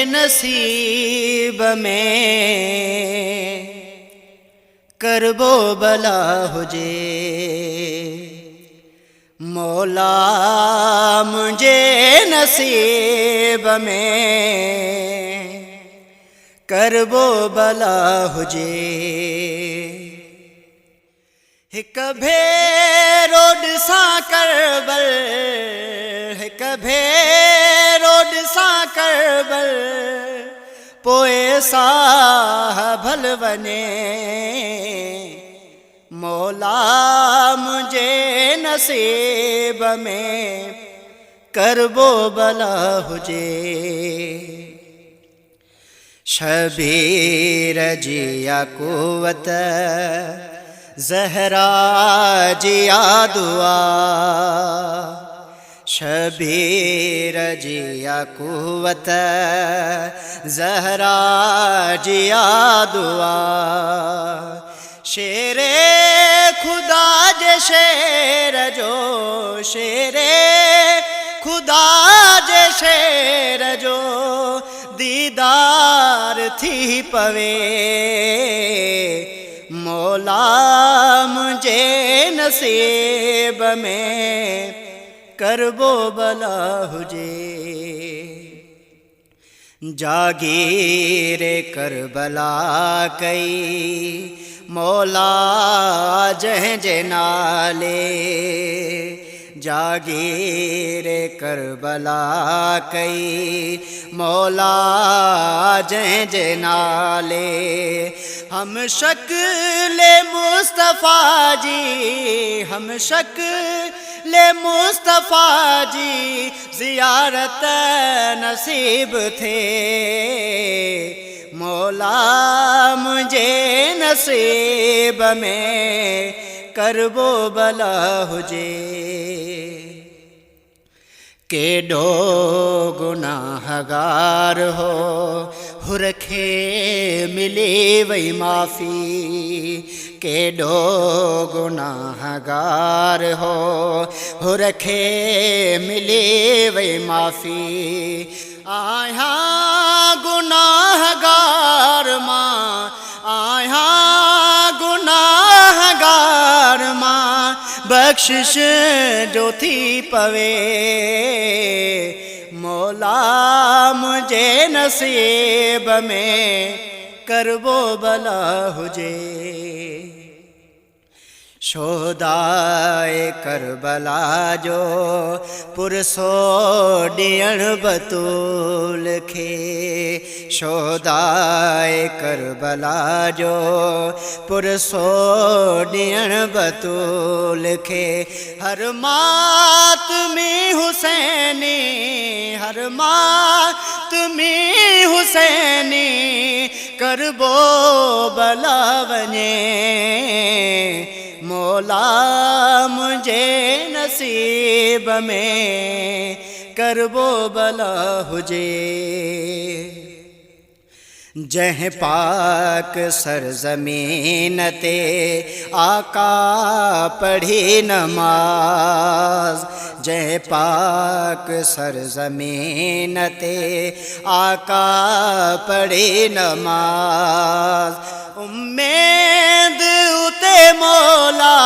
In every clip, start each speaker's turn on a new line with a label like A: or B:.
A: नसीब में करबो भला हुजे। मौला मुझे नसीब में करबो भला हुजे। हिक भेरो ॾिसां करबल, हिक भेरो ॾिसां करबल, पोइ साह भल वञे। मौला मुझे नसीब में करबो भला हुजे। शबीर जी कुव्वत ज़हरा जी दुआ, शबीर जी कुव्वत ज़हरा जी दुआ। शेरे खुदा जे शेर जो, शेरे खुदा जे शेर जो दीदार थी पवे। मौला मुझे नसीब में करबो भला हुजे। जागीर करबला कई मौला जंहिं जे नाले। जागीर करबला कई मौला जंहिं जे नाले। हम शक्ल मुस्तफ़ा जी, हम शक्ल मुस्तफ़ा जी ज़ियारत नसीब थे। मौला मुझे नसीब में करबो भला हुजे। केॾो गुनाहगार हो हुरखे मिले वई माफ़ी। केॾो गुनाहगार हो हुरखे मिले वई माफ़ी। आया गुनाहगार मां, आया गुनाहगार मां, बख्शिश जो थी पवे। मौला मुझे नसीब में करबो भला हुजे। शोहदाए करबला जो पुरसो ॾियण बतूल खे। शोहदाए करबला जो पुरसो ॾियण बतूल खे। हर मातमी हुसैनी, हर मातमी हुसैनी करबो भला वञे। मौला मुझे नसीब में करबो भला हुजे। जह पाक सरजमीन ते आका पढ़ी नमाज। जह पाक सरजमीन ते आका पढ़ी नमाज। उम्मीद उते मौला,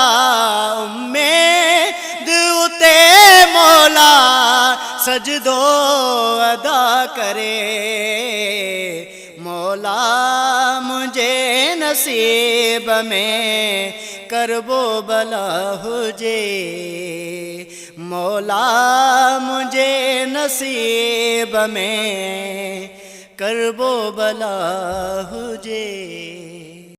A: उम्मीद उते मौला सजदो अदा करे। मौला मुझे नसीब में करबो भला हुजे। मौला मुझे नसीब में करबो भला हुजे।